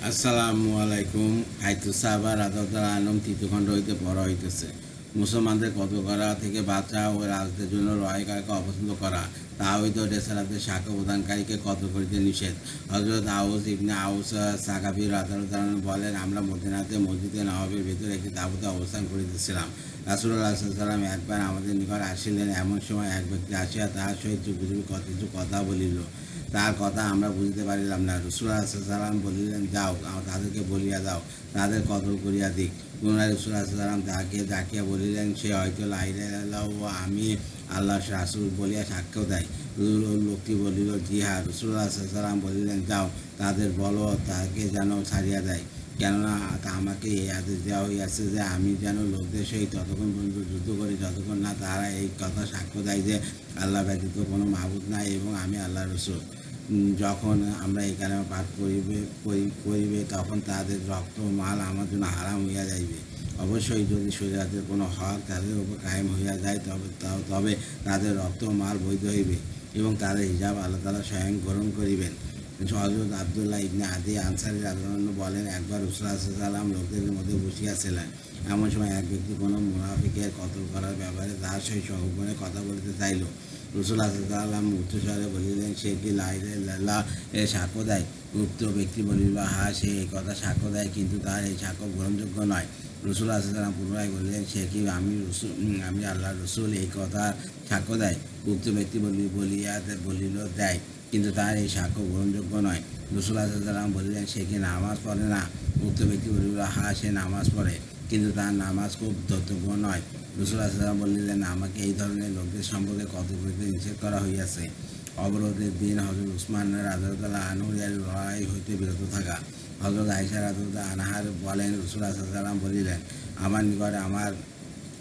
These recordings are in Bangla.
আসসালামু আলাইকুম। হাইতু সাহাবা রাদিয়াল্লাহু আনহুম তৃতীয় খণ্ড হইতে পড়া হইতেছে। মুসলমানদের কতল করা থেকে বাঁচা ও রাজদের জন্য লড়াইকারীকে অপছন্দ করা, তাওহীদ ও রিসালাতের সাক্ষ্য প্রদানকারীকে কতল করিতে নিষেধ। হযরত আউস ইবনে আউস সাকাফী রাদিয়াল্লাহু আনহু বলেন, আমরা মদিনাতে মসজিদে নববীর ভিতরে একটি তাঁবুতে অবস্থান করিতেছিলাম। রাসূলুল্লাহ সাল্লাল্লাহু আলাইহি ওয়াসাল্লাম একবার আমাদের নিকট আসিলেন। এমন সময় এক ব্যক্তি আসিয়া তাহার সহিত চুপিচুপি কিছু কথা বলিল। তার কথা আমরা বুঝিতে পারিলাম না। রাসূলুল্লাহ সাল্লাল্লাহু আলাইহি ওয়াসাল্লাম বলিলেন, যাও, তাদেরকে বলিয়া দাও, তাদের কতল করিয়া দিক। পুনরায় রাসূলুল্লাহ সাল্লাল্লাহু আলাইহি ওয়াসাল্লাম তাহাকে ডাকিয়া বলিলেন, সে হয়তো লা ইলাহা ইল্লাল্লাহ ও আমি আল্লাহর রাসূল বলিয়া সাক্ষ্য দেয়। লোকটি বলিল, জি হ্যাঁ। রাসূলুল্লাহ সাল্লাল্লাহু আলাইহি ওয়াসাল্লাম বলিলেন, যাও, তাদের বলো তাহাকে যেন ছাড়িয়া দেয়। কেননা আমাকে এই আদেশ দেওয়া হইয়াছে যে আমি যেন লোকদের সহিত ততক্ষণ পর্যন্ত যুদ্ধ করি যতক্ষণ না তারা এই কথা সাক্ষ্য দেয় যে আল্লাহ ব্যতীত কোনো মাবুদ নাই এবং আমি আল্লাহর রাসূল। যখন আমরা এই কালেমা পাঠ করিবে তখন তাদের রক্ত ও মাল আমার জন্য হারাম হইয়া যাইবে। অবশ্যই যদি শরীয়তের কোনো হক তাদের উপর কায়েম হইয়া যায় তবে তাদের রক্ত ও মাল বৈধ হইবে এবং তাদের হিসাব আল্লাহ তাআলা স্বয়ং গ্রহণ করিবেন। হযরত আব্দুল্লাহ ইবনে আদি আনসারী রাদিয়াল্লাহু আনহু বলেন, একবার রাসূলুল্লাহ সাল্লাল্লাহু আলাইহি ওয়াসাল্লাম লোকদের মধ্যে বসিয়াছিলেন। এমন সময় এক ব্যক্তি কোনো মুনাফিকের কতল করার ব্যাপারে তাহার সহিত সগোপনে কথা বলিতে চাইল। রাসূলুল্লাহ সাল্লাল্লাহু আলাইহি ওয়াসাল্লাম উচ্চস্বরে বলিলেন, সে কি লা ইলাহা ইল্লাল্লাহ এর সাক্ষ্য দেয়? উক্ত ব্যক্তি বলিল, হ্যাঁ, সে এই কথা সাক্ষ্য দেয়, কিন্তু তার এই সাক্ষ্য গ্রহণযোগ্য নয়। রাসূলুল্লাহ সাল্লাল্লাহু আলাইহি ওয়াসাল্লাম পুনরায় বললেন, সে কি আমি আল্লাহর রাসূল এই কথা সাক্ষ্য দেয়? উক্ত ব্যক্তি বলিল, দেয়, কিন্তু তার এই সাক্ষ্য গ্রহণযোগ্য নয়। রাসূলুল্লাহ সাল্লাল্লাহু আলাইহি ওয়াসাল্লাম বললেন, সে কি নামাজ পড়ে না? উক্ত ব্যক্তি বলিল, হ্যাঁ, সে নামাজ পড়ে, কিন্তু তার নামাজ খুব ধর্তব্য নয়। রাসূলুল্লাহ সাল্লাল্লাহু আলাইহি ওয়াসাল্লাম বললেন, আমাকে এই ধরনের লোকদের সম্পর্কে কতল করিতে নিষেধ করা হইয়াছে। অবরোধের দিন হযরত উসমান রাদিয়াল্লাহু আনহু এর লড়াই হইতে বিরত থাকা। হযরত আয়েশা রাদিয়াল্লাহু আনহা বলেন, রাসূলুল্লাহ সাল্লাল্লাহু আলাইহি ওয়াসাল্লাম বলিলেন, আমার নিকটে আমার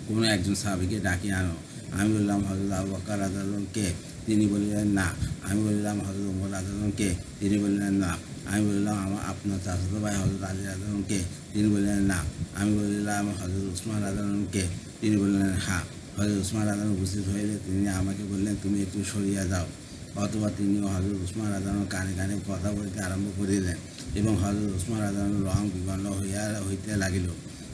কোনো একজন সাহাবীকে ডাকিয়ে আনো। আমি বললাম, হযরত আবু বকর রাদিয়াল্লাহু আনহু কে? তিনি বললেন, না। আমি বললাম, হযরত ওমর রাদিয়াল্লাহু আনহু কে? তিনি বললেন, না। আমি বললাম, আপনার চাচাতো ভাই হযরত আলী রাদিয়াল্লাহু আনহু কে? তিনি বললেন, না। আমি বললাম, হযরত উসমান রাদিয়াল্লাহু আনহু কে? তিনি বললেন, হ্যাঁ। হযরত উসমান রাদিয়াল্লাহু আনহু উপস্থিত হইলে তিনি আমাকে বললেন, তুমি একটু সরিয়া যাও। অথবা তিনিও হযরত উসমান রাদিয়াল্লাহু আনহুর কানে কানে কথা বলিতে আরম্ভ করিলেন এবং হযরত উসমান রাদিয়াল্লাহু আনহুর রং বিবর্ণ হইতে লাগিল।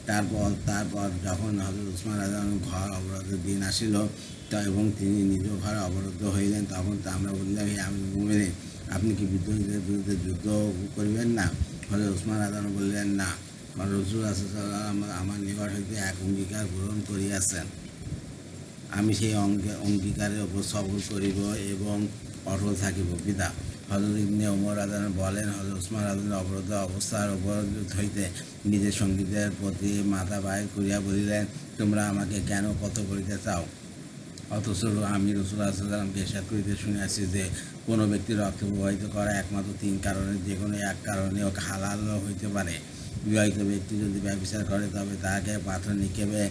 তারপর যখন হযরত উসমান রাদিয়াল্লাহু আনহুর ঘর অবরোধের দিন আসিল এবং তিনি নিজ ঘরে অবরুদ্ধ হইলেন, তখন আমরা বললাম, হে আমিরুল মুমিনিন, আপনি কি বিদ্রোহীদের বিরুদ্ধে যুদ্ধ করিবেন না? হযরত উসমান রাদিয়াল্লাহু আনহু বললেন, না। রাসূলুল্লাহ সাল্লাল্লাহু আলাইহি ওয়াসাল্লাম আমার নিকট হইতে এক অঙ্গীকার গ্রহণ করিয়াছেন। আমি সেই অঙ্গীকারের উপর সবর করিব এবং অটল থাকিব। পিতা হযরত ইবনে ওমর রাদিয়াল্লাহু আনহু বলেন, হযরত উসমান রাদিয়াল্লাহু আনহু অবরুদ্ধ অবস্থার অবরোধ হইতে নিজের সঙ্গীদের প্রতি মাথা বাহির করিয়া বলিলেন, তোমরা আমাকে কেন কতল করিতে চাও? অথচ আমি রাসূলুল্লাহ সাল্লাল্লাহু আলাইহি ওয়াসাল্লামকে ইরশাদ করিতে শুনিয়াছি যে কোনো ব্যক্তির রক্ত প্রবাহিত করা একমাত্র তিন কারণে যে কোনো এক কারণে হালাল হইতে পারে। বিবাহিত ব্যক্তি যদি ব্যভিচার করে তবে তাহাকে পাথর নিক্ষেপে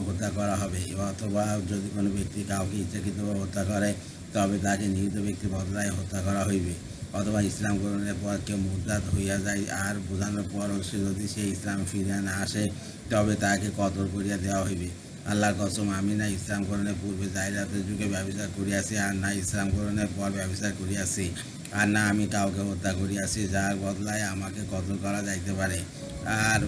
হত্যা করা হবে, অথবা যদি কোনো ব্যক্তি কাউকে ইচ্ছাকৃতভাবে হত্যা করে তবে তাকে নিহত ব্যক্তির বদলায় হত্যা করা হইবে, অথবা ইসলাম গ্রহণের পর কেউ মুরতাদ হইয়া যায় আর বোঝানোর পরও যদি সে ইসলাম ফিরিয়া না আসে তবে তাকে কতল করিয়া দেওয়া হইবে। আল্লাহর কসম, আমি না ইসলাম গ্রহণের পূর্বে জাহিলিয়াতের যুগে ব্যভিচার করিয়াছি, আর না ইসলাম গ্রহণের পর ব্যভিচার করিয়াছি, আর না আমি কাউকে হত্যা করিয়াছি যার বদলায় আমাকে কতল করা যাইতে পারে। আর